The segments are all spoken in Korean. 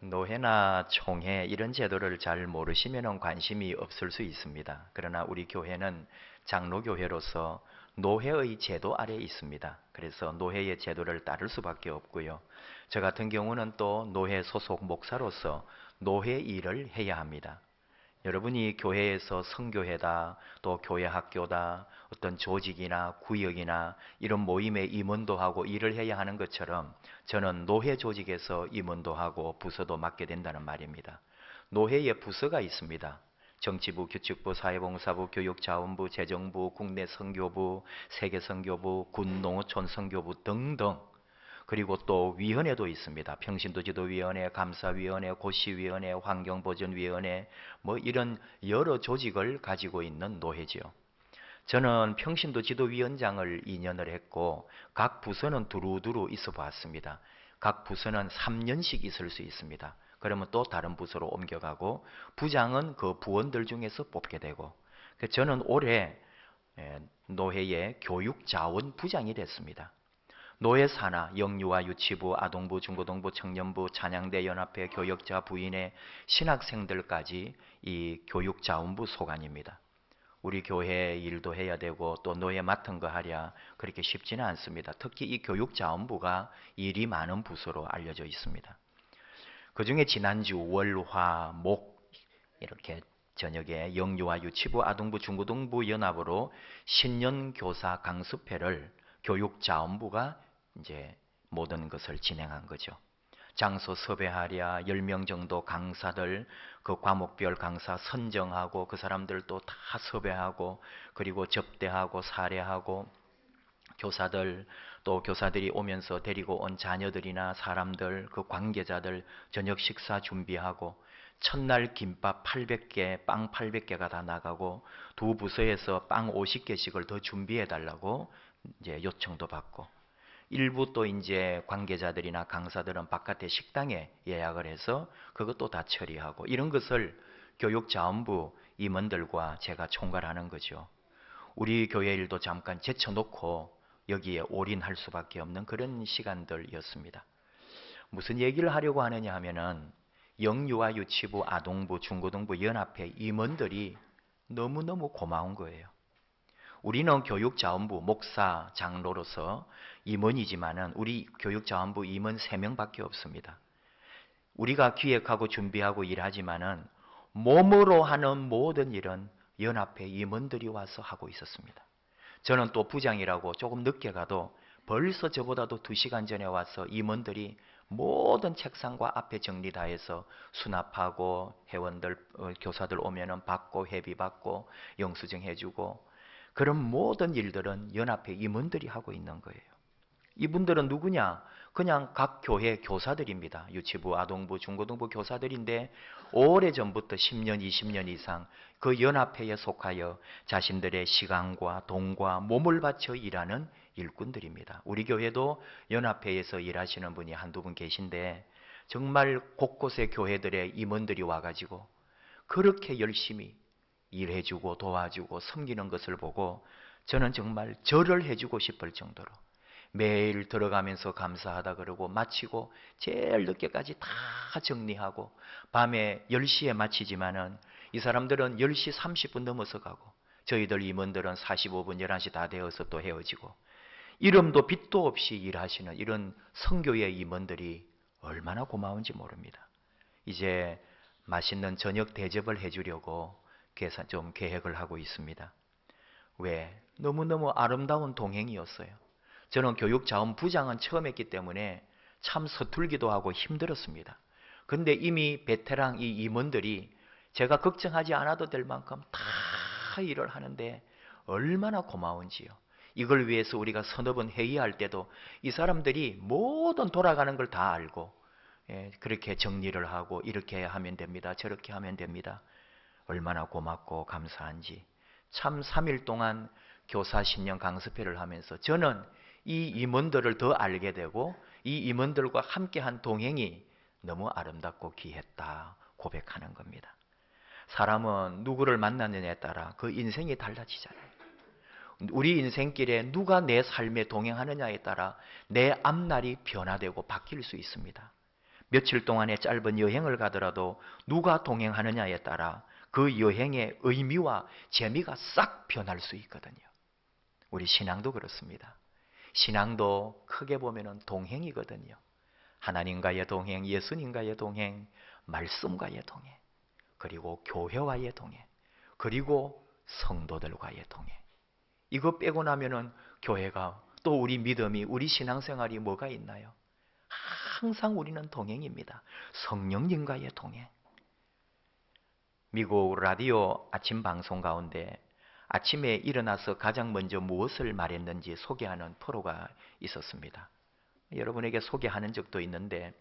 노회나 총회 이런 제도를 잘 모르시면 관심이 없을 수 있습니다. 그러나 우리 교회는 장로교회로서 노회의 제도 아래에 있습니다. 그래서 노회의 제도를 따를 수밖에 없고요. 저 같은 경우는 또 노회 소속 목사로서 노회 일을 해야 합니다. 여러분이 교회에서 성교회다, 또 교회 학교다, 어떤 조직이나 구역이나 이런 모임에 임원도 하고 일을 해야 하는 것처럼 저는 노회 조직에서 임원도 하고 부서도 맡게 된다는 말입니다. 노회에 부서가 있습니다. 정치부, 규칙부, 사회봉사부, 교육자원부, 재정부, 국내 선교부, 세계선교부, 군, 농어촌 선교부 등등. 그리고 또 위원회도 있습니다. 평신도지도위원회, 감사위원회, 고시위원회, 환경보전위원회 뭐 이런 여러 조직을 가지고 있는 노회지요. 저는 평신도지도위원장을 2년을 했고 각 부서는 두루두루 있어 봤습니다. 각 부서는 3년씩 있을 수 있습니다. 그러면 또 다른 부서로 옮겨가고 부장은 그 부원들 중에서 뽑게 되고 저는 올해 노회의 교육자원부장이 됐습니다. 노회 산하, 영유아 유치부, 아동부, 중고등부, 청년부, 찬양대 연합회, 교역자, 부인회, 신학생들까지 이 교육자원부 소관입니다. 우리 교회 일도 해야 되고 또 노예 맡은 거 하랴 그렇게 쉽지는 않습니다. 특히 이 교육자원부가 일이 많은 부서로 알려져 있습니다. 그 중에 지난주 월, 화, 목 이렇게 저녁에 영유아 유치부, 아동부, 중고등부 연합으로 신년교사 강습회를 교육자원부가 이제 모든 것을 진행한 거죠. 장소 섭외하랴 10명 정도 강사들 그 과목별 강사 선정하고 그 사람들도 다 섭외하고 그리고 접대하고 사례하고 교사들 또 교사들이 오면서 데리고 온 자녀들이나 사람들 그 관계자들 저녁 식사 준비하고 첫날 김밥 800개 빵 800개가 다 나가고 두 부서에서 빵 50개씩을 더 준비해 달라고 이제 요청도 받고 일부 또 이제 관계자들이나 강사들은 바깥에 식당에 예약을 해서 그것도 다 처리하고 이런 것을 교육자원부 임원들과 제가 총괄하는 거죠. 우리 교회 일도 잠깐 제쳐놓고 여기에 올인할 수밖에 없는 그런 시간들이었습니다. 무슨 얘기를 하려고 하느냐 하면은 영유아 유치부, 아동부, 중고등부 연합회 임원들이 너무너무 고마운 거예요. 우리는 교육자원부 목사, 장로로서 임원이지만은 우리 교육자원부 임원 3명밖에 없습니다. 우리가 기획하고 준비하고 일하지만은 몸으로 하는 모든 일은 연합회 임원들이 와서 하고 있었습니다. 저는 또 부장이라고 조금 늦게 가도 벌써 저보다도 2시간 전에 와서 임원들이 모든 책상과 앞에 정리 다 해서 수납하고 회원들, 교사들 오면은 받고 회비 받고 영수증 해주고 그런 모든 일들은 연합회 임원들이 하고 있는 거예요. 이분들은 누구냐? 그냥 각 교회 교사들입니다. 유치부, 아동부, 중고등부 교사들인데 오래전부터 10년, 20년 이상 그 연합회에 속하여 자신들의 시간과 돈과 몸을 바쳐 일하는 일꾼들입니다. 우리 교회도 연합회에서 일하시는 분이 한두 분 계신데 정말 곳곳의 교회들의 임원들이 와가지고 그렇게 열심히 일해주고 도와주고 섬기는 것을 보고 저는 정말 절을 해주고 싶을 정도로 매일 들어가면서 감사하다 그러고 마치고 제일 늦게까지 다 정리하고 밤에 10시에 마치지만은 이 사람들은 10시 30분 넘어서 가고 저희들 임원들은 45분 11시 다 되어서 또 헤어지고 이름도 빛도 없이 일하시는 이런 선교의 임원들이 얼마나 고마운지 모릅니다. 이제 맛있는 저녁 대접을 해주려고 좀 계획을 하고 있습니다. 왜? 너무너무 아름다운 동행이었어요. 저는 교육자원부장은 처음 했기 때문에 참 서툴기도 하고 힘들었습니다. 근데 이미 베테랑 이 임원들이 제가 걱정하지 않아도 될 만큼 다 일을 하는데 얼마나 고마운지요. 이걸 위해서 우리가 서너 번 회의할 때도 이 사람들이 모든 돌아가는 걸 다 알고 그렇게 정리를 하고 이렇게 하면 됩니다. 저렇게 하면 됩니다. 얼마나 고맙고 감사한지. 참 3일 동안 교사 신년 강습회를 하면서 저는 이 임원들을 더 알게 되고 이 임원들과 함께한 동행이 너무 아름답고 귀했다 고백하는 겁니다. 사람은 누구를 만나느냐에 따라 그 인생이 달라지잖아요. 우리 인생길에 누가 내 삶에 동행하느냐에 따라 내 앞날이 변화되고 바뀔 수 있습니다. 며칠 동안의 짧은 여행을 가더라도 누가 동행하느냐에 따라 그 여행의 의미와 재미가 싹 변할 수 있거든요. 우리 신앙도 그렇습니다. 신앙도 크게 보면은 동행이거든요. 하나님과의 동행, 예수님과의 동행, 말씀과의 동행, 그리고 교회와의 동행, 그리고 성도들과의 동행. 이거 빼고 나면은 교회가 또 우리 믿음이, 우리 신앙생활이 뭐가 있나요? 항상 우리는 동행입니다. 성령님과의 동행. 미국 라디오 아침 방송 가운데 아침에 일어나서 가장 먼저 무엇을 말했는지 소개하는 프로가 있었습니다. 여러분에게 소개하는 적도 있는데,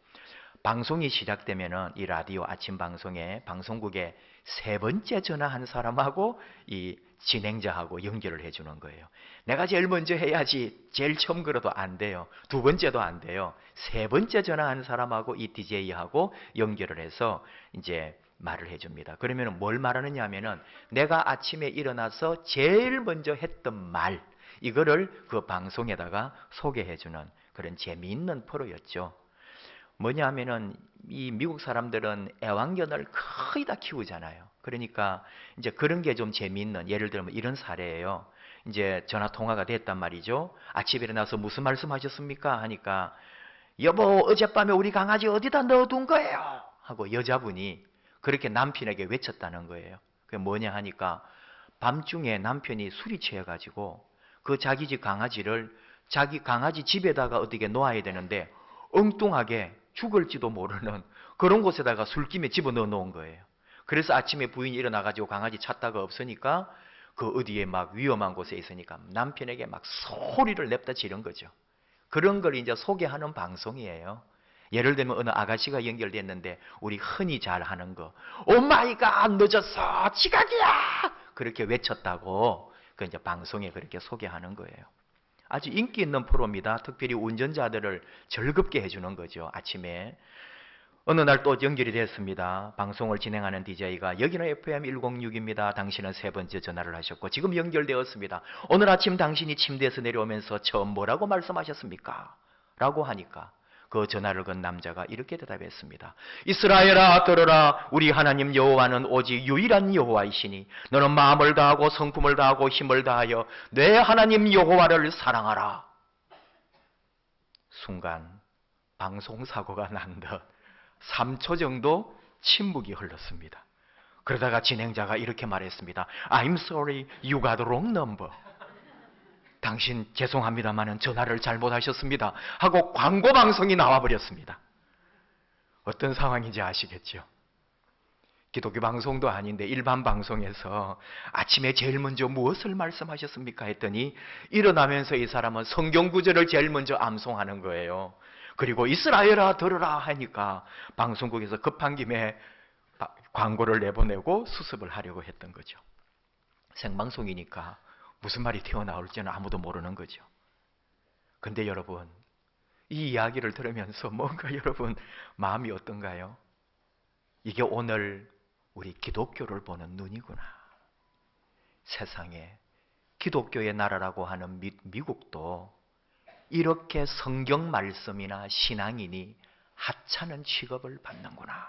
방송이 시작되면은 이 라디오 아침 방송에 방송국에 세 번째 전화한 사람하고 이 진행자하고 연결을 해주는 거예요. 내가 제일 먼저 해야지. 제일 처음 걸어도 안 돼요. 두 번째도 안 돼요. 세 번째 전화한 사람하고 이 DJ하고 연결을 해서 이제 말을 해줍니다. 그러면 뭘 말하느냐 하면은 내가 아침에 일어나서 제일 먼저 했던 말, 이거를 그 방송에다가 소개해주는 그런 재미있는 프로였죠. 뭐냐 하면은 이 미국 사람들은 애완견을 거의 다 키우잖아요. 그러니까 이제 그런 게 좀 재미있는, 예를 들면 이런 사례예요. 이제 전화 통화가 됐단 말이죠. 아침에 일어나서 무슨 말씀하셨습니까? 하니까 여보, 어젯밤에 우리 강아지 어디다 넣어둔 거예요? 하고 여자분이 그렇게 남편에게 외쳤다는 거예요. 그게 뭐냐 하니까 밤중에 남편이 술이 취해가지고 그 자기 집 강아지를 자기 강아지 집에다가 어떻게 놓아야 되는데 엉뚱하게 죽을지도 모르는 그런 곳에다가 술김에 집어넣어 놓은 거예요. 그래서 아침에 부인이 일어나가지고 강아지 찾다가 없으니까 그 어디에 막 위험한 곳에 있으니까 남편에게 막 소리를 냅다 지른 거죠. 그런 걸 이제 소개하는 방송이에요. 예를 들면 어느 아가씨가 연결됐는데 우리 흔히 잘 하는 거, 오 마이 갓 늦었어 지각이야 그렇게 외쳤다고 그 이제 방송에 그렇게 소개하는 거예요. 아주 인기 있는 프로입니다. 특별히 운전자들을 즐겁게 해주는 거죠. 아침에 어느 날 또 연결이 됐습니다. 방송을 진행하는 DJ가 여기는 FM106입니다. 당신은 세 번째 전화를 하셨고 지금 연결되었습니다. 오늘 아침 당신이 침대에서 내려오면서 처음 뭐라고 말씀하셨습니까? 라고 하니까 그 전화를 건 남자가 이렇게 대답했습니다. 이스라엘아 들으라. 우리 하나님 여호와는 오직 유일한 여호와이시니 너는 마음을 다하고 성품을 다하고 힘을 다하여 내 하나님 여호와를 사랑하라. 순간 방송사고가 난 듯 3초 정도 침묵이 흘렀습니다. 그러다가 진행자가 이렇게 말했습니다. I'm sorry, you got wrong number. 당신 죄송합니다마는 전화를 잘못하셨습니다. 하고 광고 방송이 나와버렸습니다. 어떤 상황인지 아시겠죠? 기독교 방송도 아닌데 일반 방송에서 아침에 제일 먼저 무엇을 말씀하셨습니까? 했더니 일어나면서 이 사람은 성경 구절을 제일 먼저 암송하는 거예요. 그리고 이스라엘아 들으라 하니까 방송국에서 급한 김에 광고를 내보내고 수습을 하려고 했던 거죠. 생방송이니까 무슨 말이 튀어나올지는 아무도 모르는 거죠. 근데 여러분, 이 이야기를 들으면서 뭔가 여러분 마음이 어떤가요? 이게 오늘 우리 기독교를 보는 눈이구나. 세상에 기독교의 나라라고 하는 미국도 이렇게 성경 말씀이나 신앙인이 하찮은 취급을 받는구나.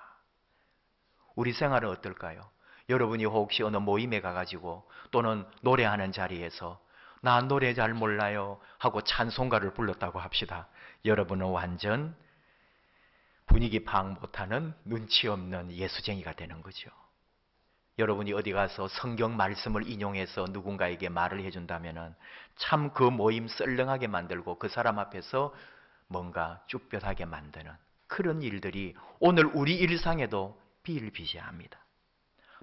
우리 생활은 어떨까요? 여러분이 혹시 어느 모임에 가가지고 또는 노래하는 자리에서 나 노래 잘 몰라요 하고 찬송가를 불렀다고 합시다. 여러분은 완전 분위기 파악 못하는 눈치 없는 예수쟁이가 되는 거죠. 여러분이 어디 가서 성경 말씀을 인용해서 누군가에게 말을 해준다면 참 그 모임 썰렁하게 만들고 그 사람 앞에서 뭔가 쭈뼛하게 만드는 그런 일들이 오늘 우리 일상에도 비일비재합니다.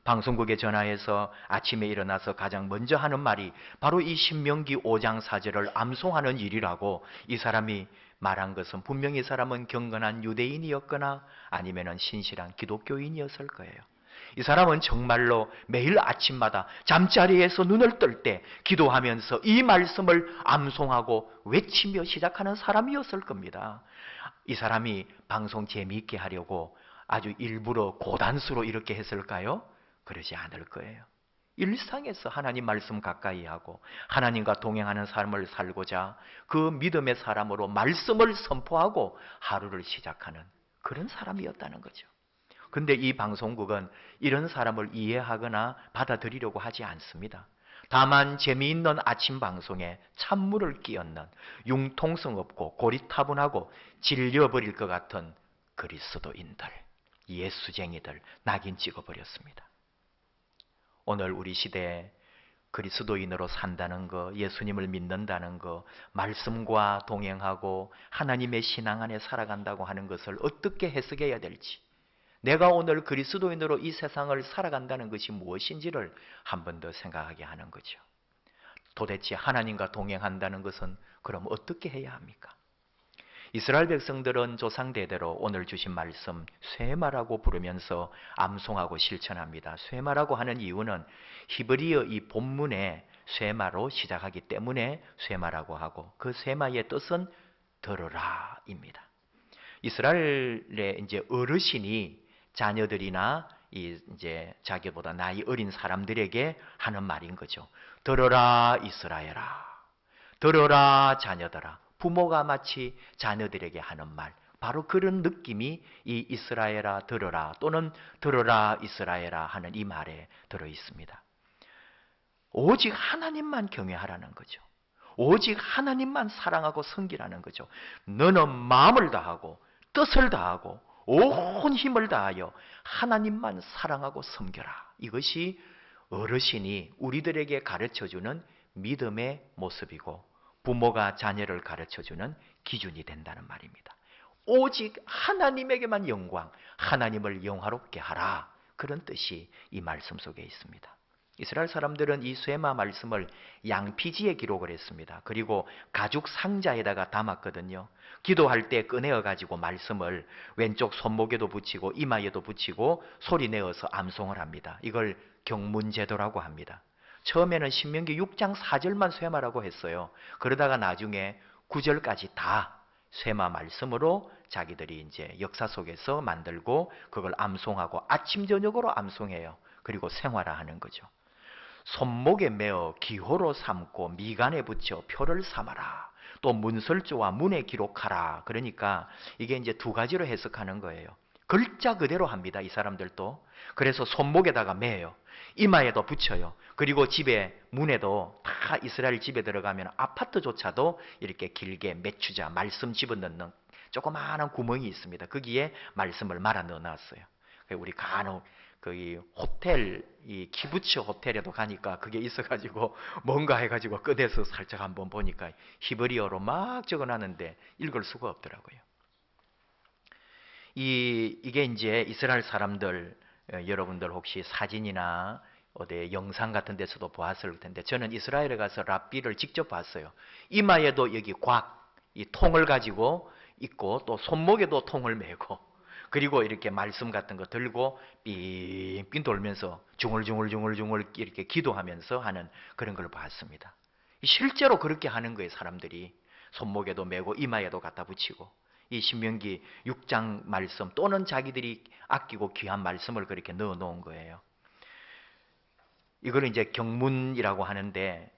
방송국에 전화해서 아침에 일어나서 가장 먼저 하는 말이 바로 이 신명기 5장 4절을 암송하는 일이라고 이 사람이 말한 것은 분명히 이 사람은 경건한 유대인이었거나 아니면 신실한 기독교인이었을 거예요. 이 사람은 정말로 매일 아침마다 잠자리에서 눈을 뜰 때 기도하면서 이 말씀을 암송하고 외치며 시작하는 사람이었을 겁니다. 이 사람이 방송 재미있게 하려고 아주 일부러 고단수로 이렇게 했을까요? 그러지 않을 거예요. 일상에서 하나님 말씀 가까이 하고 하나님과 동행하는 삶을 살고자 그 믿음의 사람으로 말씀을 선포하고 하루를 시작하는 그런 사람이었다는 거죠. 근데 이 방송국은 이런 사람을 이해하거나 받아들이려고 하지 않습니다. 다만 재미있는 아침 방송에 찬물을 끼얹는 융통성 없고 고리타분하고 질려버릴 것 같은 그리스도인들, 예수쟁이들 낙인 찍어버렸습니다. 오늘 우리 시대에 그리스도인으로 산다는 거, 예수님을 믿는다는 거, 말씀과 동행하고 하나님의 신앙 안에 살아간다고 하는 것을 어떻게 해석해야 될지, 내가 오늘 그리스도인으로 이 세상을 살아간다는 것이 무엇인지를 한 번 더 생각하게 하는 거죠. 도대체 하나님과 동행한다는 것은 그럼 어떻게 해야 합니까? 이스라엘 백성들은 조상 대대로 오늘 주신 말씀 쇠마라고 부르면서 암송하고 실천합니다. 쇠마라고 하는 이유는 히브리어 이 본문에 쇠마로 시작하기 때문에 쇠마라고 하고, 그 쇠마의 뜻은 들으라입니다. 이스라엘의 이제 어르신이 자녀들이나 이제 자기보다 나이 어린 사람들에게 하는 말인 거죠. 들어라 이스라엘아, 들어라 자녀들아. 부모가 마치 자녀들에게 하는 말, 바로 그런 느낌이 이 이스라엘아 들어라 또는 들어라 이스라엘아 하는 이 말에 들어 있습니다. 오직 하나님만 경외하라는 거죠. 오직 하나님만 사랑하고 섬기라는 거죠. 너는 마음을 다하고 뜻을 다하고 온 힘을 다하여 하나님만 사랑하고 섬겨라. 이것이 어르신이 우리들에게 가르쳐주는 믿음의 모습이고 부모가 자녀를 가르쳐주는 기준이 된다는 말입니다. 오직 하나님에게만 영광, 하나님을 영화롭게 하라. 그런 뜻이 이 말씀 속에 있습니다. 이스라엘 사람들은 이 쇠마 말씀을 양피지에 기록을 했습니다. 그리고 가죽 상자에다가 담았거든요. 기도할 때 꺼내어 가지고 말씀을 왼쪽 손목에도 붙이고 이마에도 붙이고 소리 내어서 암송을 합니다. 이걸 경문제도라고 합니다. 처음에는 신명기 6장 4절만 쇠마라고 했어요. 그러다가 나중에 9절까지 다 쇠마 말씀으로 자기들이 이제 역사 속에서 만들고 그걸 암송하고 아침 저녁으로 암송해요. 그리고 생활화하는 거죠. 손목에 매어 기호로 삼고 미간에 붙여 표를 삼아라. 또 문설주와 문에 기록하라. 그러니까 이게 이제 두 가지로 해석하는 거예요. 글자 그대로 합니다. 이 사람들도. 그래서 손목에다가 매요. 이마에도 붙여요. 그리고 집에 문에도 다 이스라엘 집에 들어가면 아파트조차도 이렇게 길게 메추자 말씀 집어넣는 조그마한 구멍이 있습니다. 거기에 말씀을 말아 넣어놨어요. 우리 간혹 이 호텔, 이 키부츠 호텔에도 가니까 그게 있어가지고 뭔가 해가지고 꺼내서 살짝 한번 보니까 히브리어로 막 적어놨는데 읽을 수가 없더라고요. 이게 이제 이스라엘 사람들, 여러분들 혹시 사진이나 어디 영상 같은 데서도 보았을 텐데, 저는 이스라엘에 가서 랍비를 직접 봤어요. 이마에도 여기 이 통을 가지고 있고 또 손목에도 통을 메고 그리고 이렇게 말씀 같은 거 들고 삥삥 돌면서 중얼중얼 이렇게 기도하면서 하는 그런 걸 봤습니다. 실제로 그렇게 하는 거예요. 사람들이 손목에도 메고 이마에도 갖다 붙이고 이 신명기 6장 말씀 또는 자기들이 아끼고 귀한 말씀을 그렇게 넣어 놓은 거예요. 이걸 이제 경문이라고 하는데,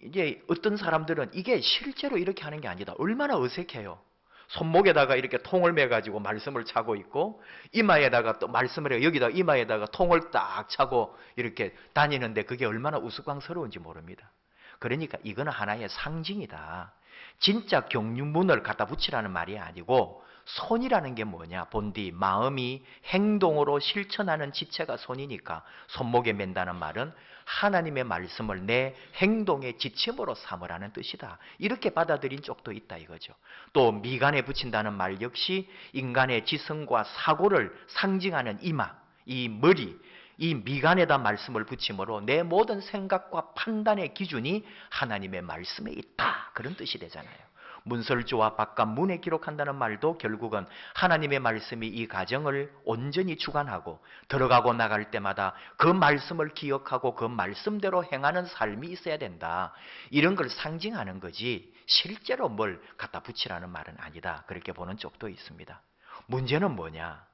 이제 어떤 사람들은 이게 실제로 이렇게 하는 게 아니다. 얼마나 어색해요. 손목에다가 이렇게 통을 매가지고 말씀을 차고 있고 이마에다가 또 말씀을 해요. 여기다 이마에다가 통을 딱 차고 이렇게 다니는데 그게 얼마나 우스꽝스러운지 모릅니다. 그러니까 이거는 하나의 상징이다. 진짜 경륜문을 갖다 붙이라는 말이 아니고, 손이라는 게 뭐냐? 본디 마음이 행동으로 실천하는 지체가 손이니까 손목에 맨다는 말은 하나님의 말씀을 내 행동의 지침으로 삼으라는 뜻이다. 이렇게 받아들인 쪽도 있다 이거죠. 또 미간에 붙인다는 말 역시 인간의 지성과 사고를 상징하는 이마, 이 머리, 이 미간에다 말씀을 붙임으로 내 모든 생각과 판단의 기준이 하나님의 말씀에 있다. 그런 뜻이 되잖아요. 문설주와 바깥 문에 기록한다는 말도 결국은 하나님의 말씀이 이 가정을 온전히 주관하고 들어가고 나갈 때마다 그 말씀을 기억하고 그 말씀대로 행하는 삶이 있어야 된다. 이런 걸 상징하는 거지 실제로 뭘 갖다 붙이라는 말은 아니다. 그렇게 보는 쪽도 있습니다. 문제는 뭐냐?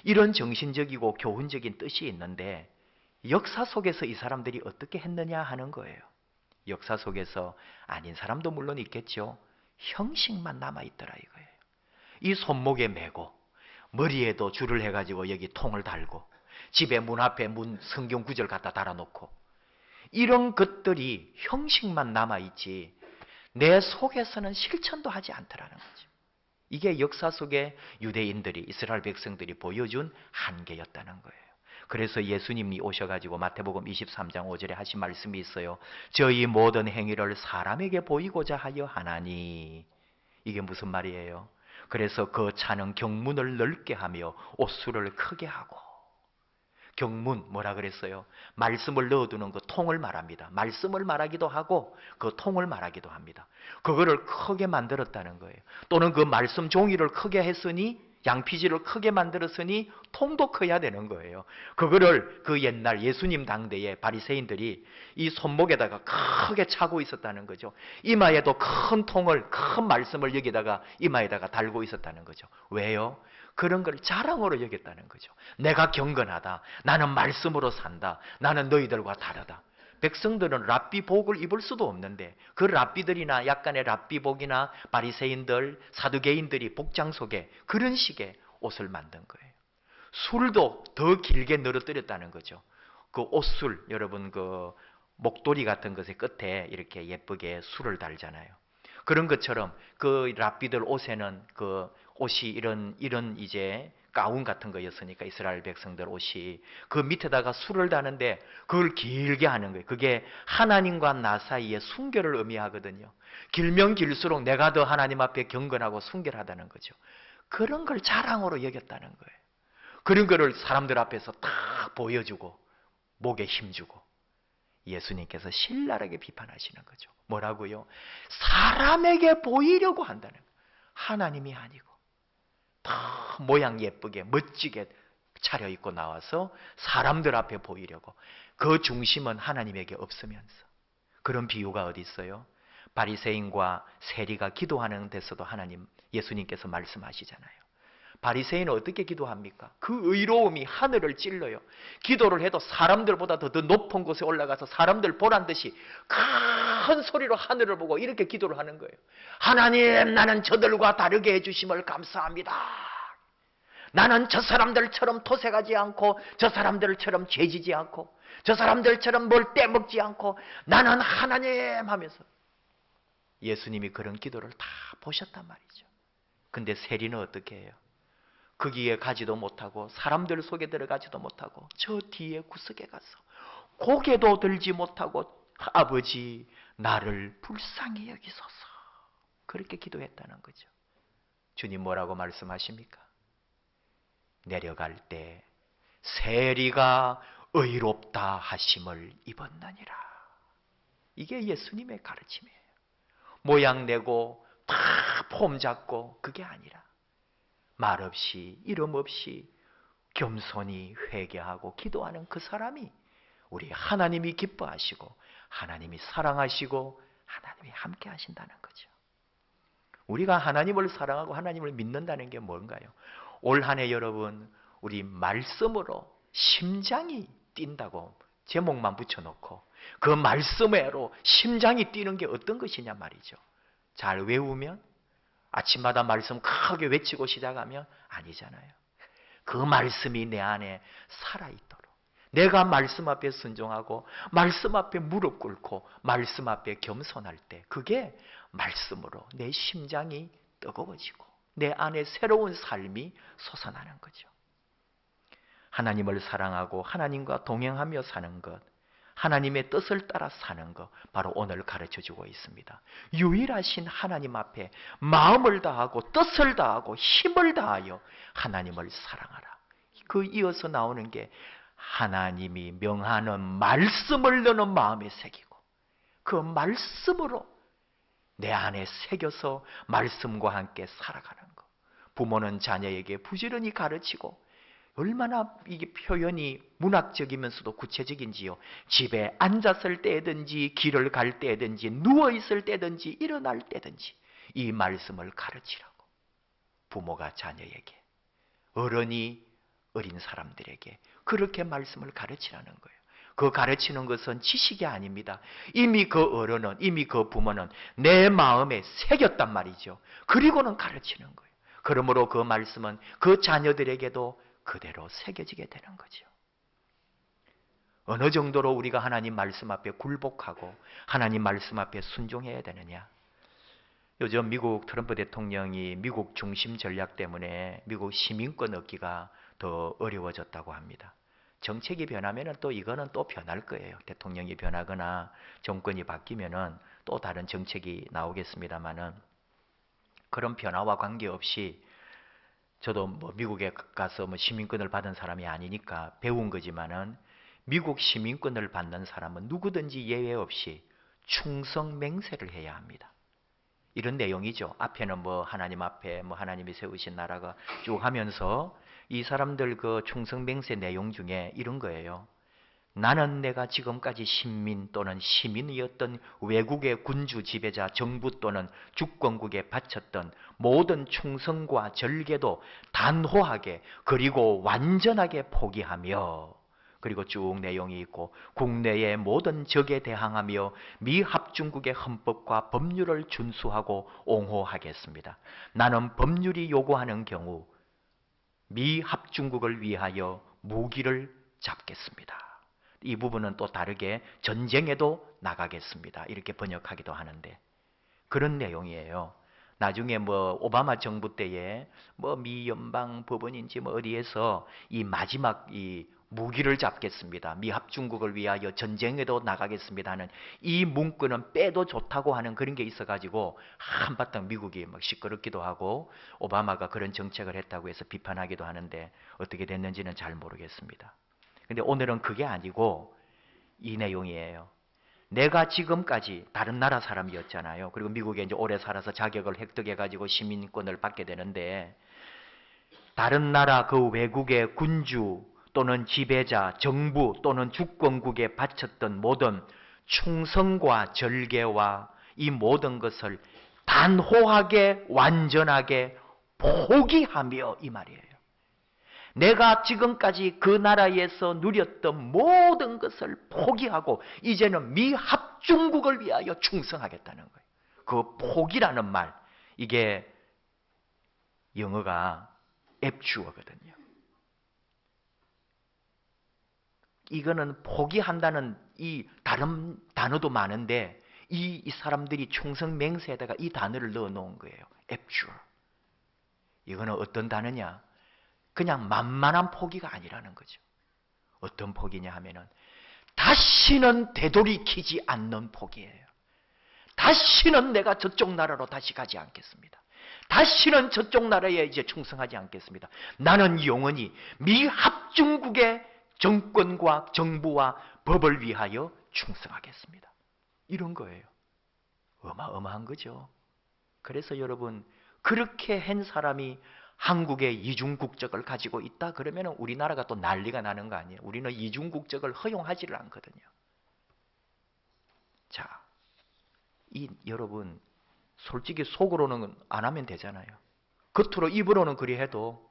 이런 정신적이고 교훈적인 뜻이 있는데 역사 속에서 이 사람들이 어떻게 했느냐 하는 거예요. 역사 속에서 아닌 사람도 물론 있겠죠. 형식만 남아있더라 이거예요. 이 손목에 메고 머리에도 줄을 해가지고 여기 통을 달고 집에 문 앞에 성경 구절 갖다 달아놓고 이런 것들이 형식만 남아있지 내 속에서는 실천도 하지 않더라는 거죠. 이게 역사 속에 유대인들이 이스라엘 백성들이 보여준 한계였다는 거예요. 그래서 예수님이 오셔가지고 마태복음 23장 5절에 하신 말씀이 있어요. 저희 모든 행위를 사람에게 보이고자 하여 하나니. 이게 무슨 말이에요? 그래서 그 차는 경문을 넓게 하며 옷수를 크게 하고. 경문 뭐라 그랬어요? 말씀을 넣어두는 그 통을 말합니다. 말씀을 말하기도 하고 그 통을 말하기도 합니다. 그거를 크게 만들었다는 거예요. 또는 그 말씀 종이를 크게 했으니 양피지를 크게 만들었으니 통도 커야 되는 거예요. 그거를 그 옛날 예수님 당대에 바리새인들이 이 손목에다가 크게 차고 있었다는 거죠. 이마에도 큰 통을, 큰 말씀을 여기다가 이마에다가 달고 있었다는 거죠. 왜요? 그런 걸 자랑으로 여겼다는 거죠. 내가 경건하다. 나는 말씀으로 산다. 나는 너희들과 다르다. 백성들은 랍비복을 입을 수도 없는데 그 랍비들이나 약간의 랍비복이나 바리새인들, 사두개인들이 복장 속에 그런 식의 옷을 만든 거예요. 술도 더 길게 늘어뜨렸다는 거죠. 그 옷술, 여러분 그 목도리 같은 것의 끝에 이렇게 예쁘게 술을 달잖아요. 그런 것처럼 그 랍비들 옷에는 그 옷이 이런 이제 가운 같은 거였으니까 이스라엘 백성들 옷이 그 밑에다가 술을 다는데 그걸 길게 하는 거예요. 그게 하나님과 나 사이의 순결을 의미하거든요. 길면 길수록 내가 더 하나님 앞에 경건하고 순결하다는 거죠. 그런 걸 자랑으로 여겼다는 거예요. 그런 거를 사람들 앞에서 다 보여주고 목에 힘주고 예수님께서 신랄하게 비판하시는 거죠. 뭐라고요? 사람에게 보이려고 한다는 거예요. 하나님이 아니고 다 모양 예쁘게 멋지게 차려입고 나와서 사람들 앞에 보이려고 그 중심은 하나님에게 없으면서 그런 비유가 어디 있어요? 바리새인과 세리가 기도하는 데서도 예수님께서 말씀하시잖아요. 바리새인은 어떻게 기도합니까? 그 의로움이 하늘을 찔러요. 기도를 해도 사람들보다 더 높은 곳에 올라가서 사람들 보란 듯이 큰 소리로 하늘을 보고 이렇게 기도를 하는 거예요. 하나님, 나는 저들과 다르게 해주심을 감사합니다. 나는 저 사람들처럼 토색하지 않고 저 사람들처럼 죄지지 않고 저 사람들처럼 뭘 떼먹지 않고 나는 하나님 하면서 예수님이 그런 기도를 다 보셨단 말이죠. 근데 세리는 어떻게 해요? 거기에 가지도 못하고 사람들 속에 들어가지도 못하고 저 뒤에 구석에 가서 고개도 들지 못하고 아버지 나를 불쌍히 여기소서 그렇게 기도했다는 거죠. 주님 뭐라고 말씀하십니까? 내려갈 때 세리가 의롭다 하심을 입었느니라. 이게 예수님의 가르침이에요. 모양 내고 다 폼 잡고 그게 아니라 말없이 이름 없이 겸손히 회개하고 기도하는 그 사람이 우리 하나님이 기뻐하시고 하나님이 사랑하시고 하나님이 함께 하신다는 거죠. 우리가 하나님을 사랑하고 하나님을 믿는다는 게 뭔가요? 올 한 해 여러분 우리 말씀으로 심장이 뛴다고 제목만 붙여놓고 그 말씀으로 심장이 뛰는 게 어떤 것이냐 말이죠. 잘 외우면 아침마다 말씀 크게 외치고 시작하면 아니잖아요. 그 말씀이 내 안에 살아있도록 내가 말씀 앞에 순종하고 말씀 앞에 무릎 꿇고 말씀 앞에 겸손할 때 그게 말씀으로 내 심장이 뜨거워지고 내 안에 새로운 삶이 솟아나는 거죠. 하나님을 사랑하고 하나님과 동행하며 사는 것, 하나님의 뜻을 따라 사는 것, 바로 오늘 가르쳐주고 있습니다. 유일하신 하나님 앞에 마음을 다하고 뜻을 다하고 힘을 다하여 하나님을 사랑하라. 그 이어서 나오는 게 하나님이 명하는 말씀을 너는 마음에 새기고 그 말씀으로 내 안에 새겨서 말씀과 함께 살아가는 것. 부모는 자녀에게 부지런히 가르치고 얼마나 이게 표현이 문학적이면서도 구체적인지요. 집에 앉았을 때든지 길을 갈 때든지 누워있을 때든지 일어날 때든지 이 말씀을 가르치라고. 부모가 자녀에게, 어른이 어린 사람들에게 그렇게 말씀을 가르치라는 거예요. 그 가르치는 것은 지식이 아닙니다. 이미 그 어른은, 이미 그 부모는 내 마음에 새겼단 말이죠. 그리고는 가르치는 거예요. 그러므로 그 말씀은 그 자녀들에게도 그대로 새겨지게 되는 거죠. 어느 정도로 우리가 하나님 말씀 앞에 굴복하고 하나님 말씀 앞에 순종해야 되느냐. 요즘 미국 트럼프 대통령이 미국 중심 전략 때문에 미국 시민권 얻기가 더 어려워졌다고 합니다. 정책이 변하면 또 이거는 또 변할 거예요. 대통령이 변하거나 정권이 바뀌면은 또 다른 정책이 나오겠습니다만은 그런 변화와 관계없이 저도 뭐 미국에 가서 뭐 시민권을 받은 사람이 아니니까 배운 거지만은 미국 시민권을 받는 사람은 누구든지 예외 없이 충성 맹세를 해야 합니다. 이런 내용이죠. 앞에는 뭐 하나님 앞에 뭐 하나님이 세우신 나라가 쭉 하면서 이 사람들 그 충성 맹세 내용 중에 이런 거예요. 나는 내가 지금까지 신민 또는 시민이었던 외국의 군주 지배자 정부 또는 주권국에 바쳤던 모든 충성과 절개도 단호하게 그리고 완전하게 포기하며, 그리고 쭉 내용이 있고, 국내의 모든 적에 대항하며 미합중국의 헌법과 법률을 준수하고 옹호하겠습니다. 나는 법률이 요구하는 경우 미합중국을 위하여 무기를 잡겠습니다. 이 부분은 또 다르게 전쟁에도 나가겠습니다. 이렇게 번역하기도 하는데 그런 내용이에요. 나중에 뭐 오바마 정부 때에 뭐 미 연방 법원인지 뭐 어디에서 이 마지막 이 무기를 잡겠습니다. 미합중국을 위하여 전쟁에도 나가겠습니다 하는 이 문구는 빼도 좋다고 하는 그런 게 있어가지고 한바탕 미국이 막 시끄럽기도 하고 오바마가 그런 정책을 했다고 해서 비판하기도 하는데 어떻게 됐는지는 잘 모르겠습니다. 근데 오늘은 그게 아니고 이 내용이에요. 내가 지금까지 다른 나라 사람이었잖아요. 그리고 미국에 이제 오래 살아서 자격을 획득해가지고 시민권을 받게 되는데 다른 나라 그 외국의 군주 또는 지배자, 정부 또는 주권국에 바쳤던 모든 충성과 절개와 이 모든 것을 단호하게 완전하게 포기하며 이 말이에요. 내가 지금까지 그 나라에서 누렸던 모든 것을 포기하고 이제는 미합중국을 위하여 충성하겠다는 거예요. 그 포기라는 말, 이게 영어가 앱주어거든요. 이거는 포기한다는 이 다른 단어도 많은데 이 사람들이 충성 맹세에다가 이 단어를 넣어 놓은 거예요. 앱주어. 이거는 어떤 단어냐? 그냥 만만한 포기가 아니라는 거죠. 어떤 포기냐 하면은 다시는 되돌이키지 않는 포기예요. 다시는 내가 저쪽 나라로 다시 가지 않겠습니다. 다시는 저쪽 나라에 이제 충성하지 않겠습니다. 나는 영원히 미합중국의 정권과 정부와 법을 위하여 충성하겠습니다. 이런 거예요. 어마어마한 거죠. 그래서 여러분, 그렇게 한 사람이 한국의 이중국적을 가지고 있다 그러면 우리나라가 또 난리가 나는 거 아니에요. 우리는 이중국적을 허용하지를 않거든요. 자, 여러분 솔직히 속으로는 안 하면 되잖아요. 겉으로 입으로는 그리 해도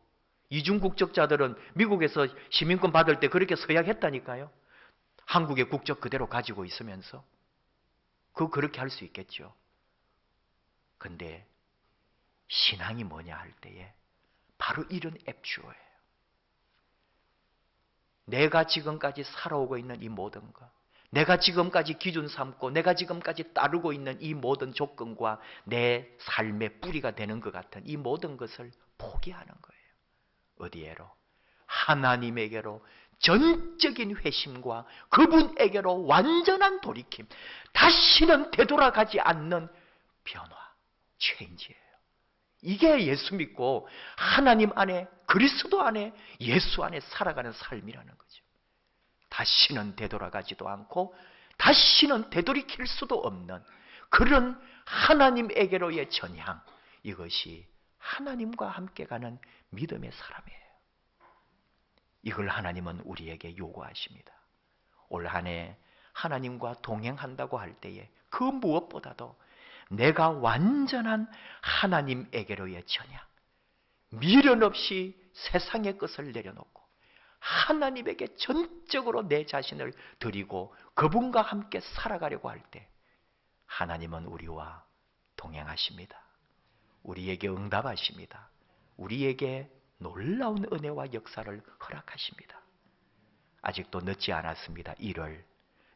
이중국적자들은 미국에서 시민권 받을 때 그렇게 서약했다니까요. 한국의 국적 그대로 가지고 있으면서 그렇게 할 수 있겠죠. 근데 신앙이 뭐냐 할 때에 바로 이런 앱주어예요. 내가 지금까지 살아오고 있는 이 모든 것, 내가 지금까지 기준 삼고 내가 지금까지 따르고 있는 이 모든 조건과 내 삶의 뿌리가 되는 것 같은 이 모든 것을 포기하는 거예요. 어디에로? 하나님에게로 전적인 회심과 그분에게로 완전한 돌이킴, 다시는 되돌아가지 않는 변화, 체인지예요. 이게 예수 믿고 하나님 안에, 그리스도 안에, 예수 안에 살아가는 삶이라는 거죠. 다시는 되돌아가지도 않고 다시는 되돌이킬 수도 없는 그런 하나님에게로의 전향, 이것이 하나님과 함께 가는 믿음의 사람이에요. 이걸 하나님은 우리에게 요구하십니다. 올 한 해 하나님과 동행한다고 할 때에 그 무엇보다도 내가 완전한 하나님에게로의 전향, 미련 없이 세상의 것을 내려놓고 하나님에게 전적으로 내 자신을 드리고 그분과 함께 살아가려고 할 때 하나님은 우리와 동행하십니다. 우리에게 응답하십니다. 우리에게 놀라운 은혜와 역사를 허락하십니다. 아직도 늦지 않았습니다. 1월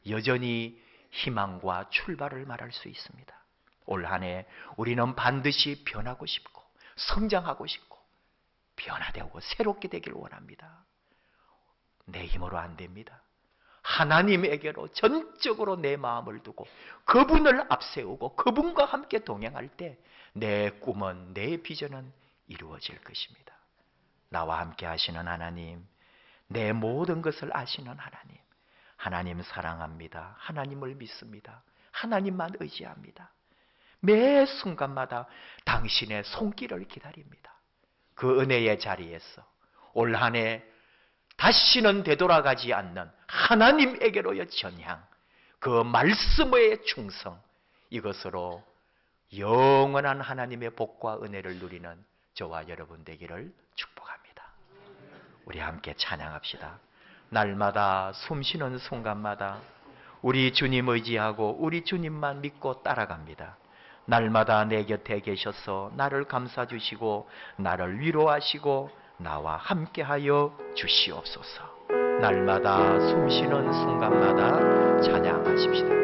여전히 희망과 출발을 말할 수 있습니다. 올 한 해 우리는 반드시 변하고 싶고 성장하고 싶고 변화되고 새롭게 되기를 원합니다. 내 힘으로 안 됩니다. 하나님에게로 전적으로 내 마음을 두고 그분을 앞세우고 그분과 함께 동행할 때 내 꿈은, 내 비전은 이루어질 것입니다. 나와 함께 하시는 하나님, 내 모든 것을 아시는 하나님, 하나님 사랑합니다. 하나님을 믿습니다. 하나님만 의지합니다. 매 순간마다 당신의 손길을 기다립니다. 그 은혜의 자리에서 올 한 해 다시는 되돌아가지 않는 하나님에게로의 전향, 그 말씀의 충성, 이것으로 영원한 하나님의 복과 은혜를 누리는 저와 여러분 되기를 축복합니다. 우리 함께 찬양합시다. 날마다 숨쉬는 순간마다 우리 주님 의지하고 우리 주님만 믿고 따라갑니다. 날마다 내 곁에 계셔서 나를 감싸주시고 나를 위로하시고 나와 함께하여 주시옵소서. 날마다 숨쉬는 순간마다 찬양하십시다.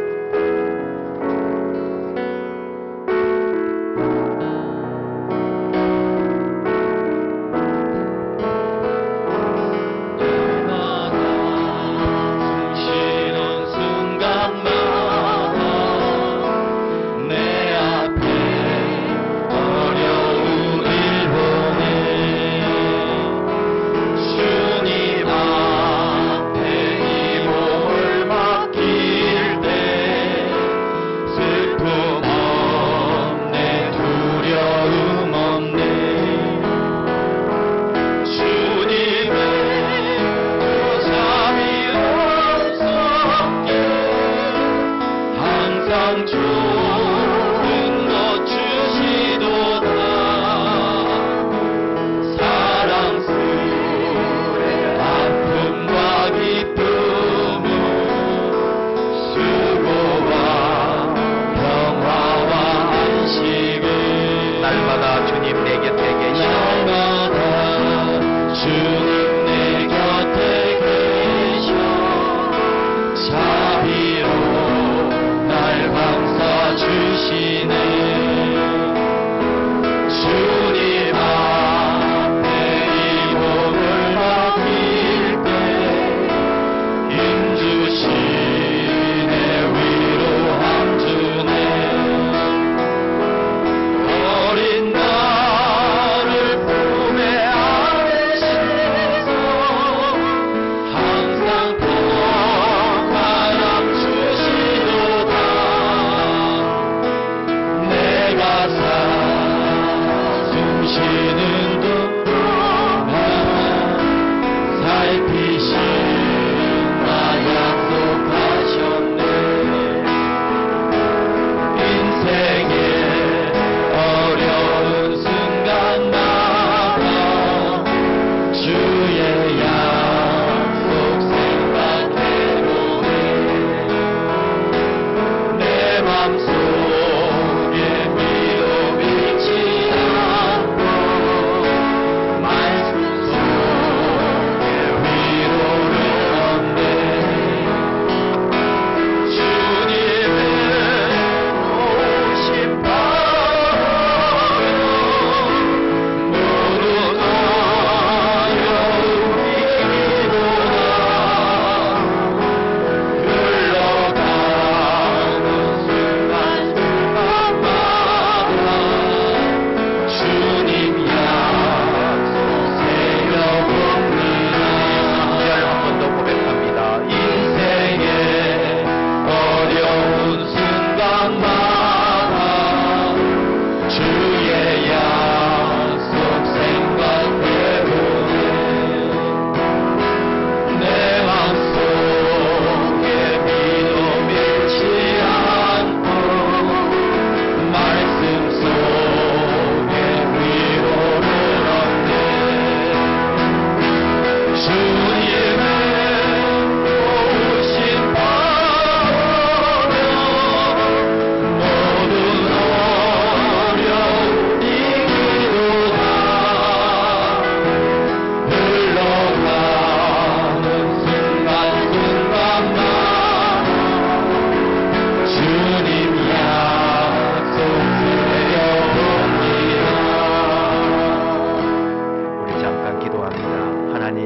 주님 앞에 이 몸을 맡길 때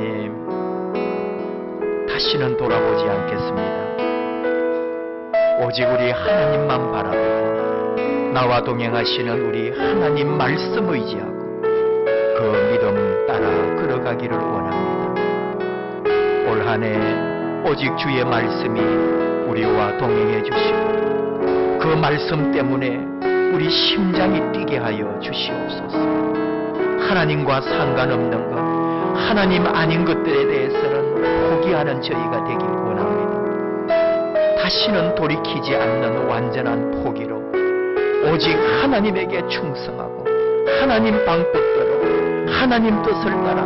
하나님, 다시는 돌아보지 않겠습니다. 오직 우리 하나님만 바라보고 나와 동행하시는 우리 하나님 말씀 의지하고 그 믿음 따라 걸어가기를 원합니다. 올 한 해 오직 주의 말씀이 우리와 동행해 주시고 그 말씀 때문에 우리 심장이 뛰게 하여 주시옵소서. 하나님과 상관없는 것, 하나님 아닌 것들에 대해서는 포기하는 저희가 되길 원합니다. 다시는 돌이키지 않는 완전한 포기로 오직 하나님에게 충성하고 하나님 방법대로 하나님 뜻을 따라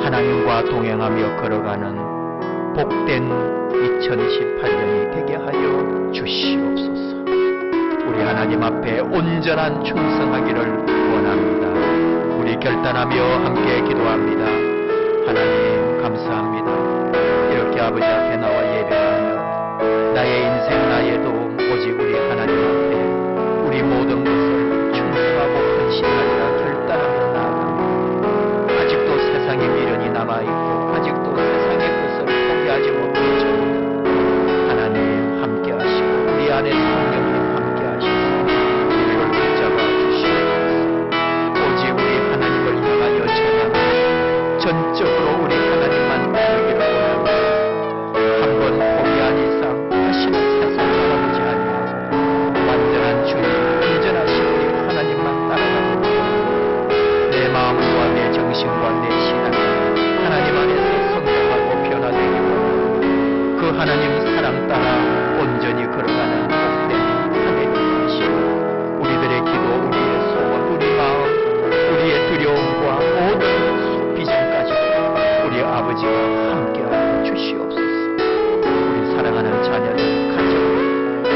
하나님과 동행하며 걸어가는 복된 2018년이 되게 하여 주시옵소서. 우리 하나님 앞에 온전한 충성하기를 원합니다. 우리 결단하며 함께 기도합니다. 하나님 감사합니다. 이렇게 아버지 앞에 나와 예배하며 나의 인생 나의 도움 오직 우리 하나님 앞에 우리 모든 것을 충성하고 헌신하리라 결단하며 나아갑니다. 아직도 세상에 미련이 남아있고 아직도 세상의 것을 포기하지 못했습니다. 하나님 함께 하시고 우리 안에 성령님 함께 하시고 우리를 붙잡아 주시옵소서. 오직 우리 하나님을 향하여 찬양하며 전적으로 우리 하나님만 따르기를 원합니다. 한 번 포기한 이상 다시는 세상 바라보지 아니하고 완전한 주님 온전하신 우리 하나님만 따라가는 내 마음과 내 정신과 내 신앙이 하나님 안에서 성장하고 변화되기 원합니다. 그 하나님 사랑 따라 온전히 걸어가는 복된 한 해 되게 하시고 우리들의 기도, 우리의 소원, 우리 마음, 우리의 두려움과 모든 비전까지도 우리 아버지와 함께하여 주시옵소서. 우리 사랑하는 자녀들 가정,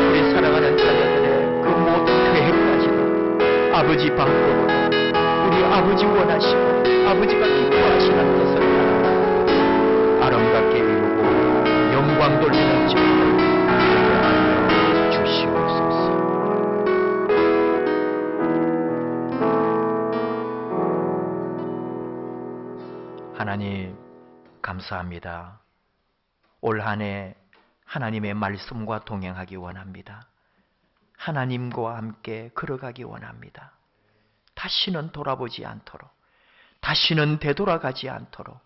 우리 사랑하는 자녀들의 그 모든 계획까지도 아버지 방법으로 우리 아버지 원하시고 아버지가 기뻐하시는 것을 따라 아름답게 이루고 영광 돌리는 저희들 되게 하여 주시옵소서. 하나님 감사합니다. 올 한 해 하나님의 말씀과 동행하기 원합니다. 하나님과 함께 걸어가기 원합니다. 다시는 돌아보지 않도록, 다시는 되돌아가지 않도록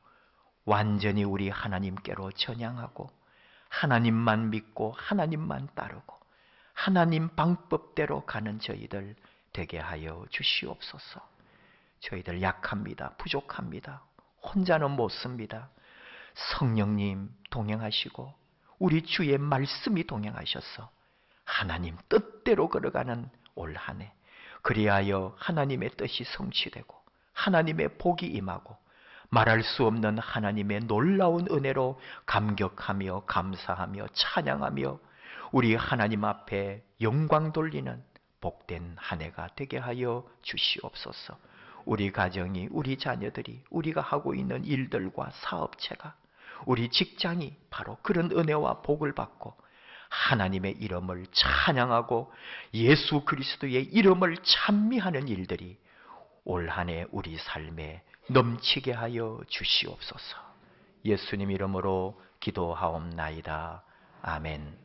완전히 우리 하나님께로 전향하고 하나님만 믿고 하나님만 따르고 하나님 방법대로 가는 저희들 되게 하여 주시옵소서. 저희들 약합니다. 부족합니다. 혼자는 못 씁니다. 성령님 동행하시고 우리 주의 말씀이 동행하셔서 하나님 뜻대로 걸어가는 올 한 해, 그리하여 하나님의 뜻이 성취되고 하나님의 복이 임하고 말할 수 없는 하나님의 놀라운 은혜로 감격하며 감사하며 찬양하며 우리 하나님 앞에 영광 돌리는 복된 한 해가 되게 하여 주시옵소서. 우리 가정이, 우리 자녀들이, 우리가 하고 있는 일들과 사업체가, 우리 직장이 바로 그런 은혜와 복을 받고 하나님의 이름을 찬양하고 예수 그리스도의 이름을 찬미하는 일들이 올 한 해 우리 삶에 넘치게 하여 주시옵소서. 예수님 이름으로 기도하옵나이다. 아멘.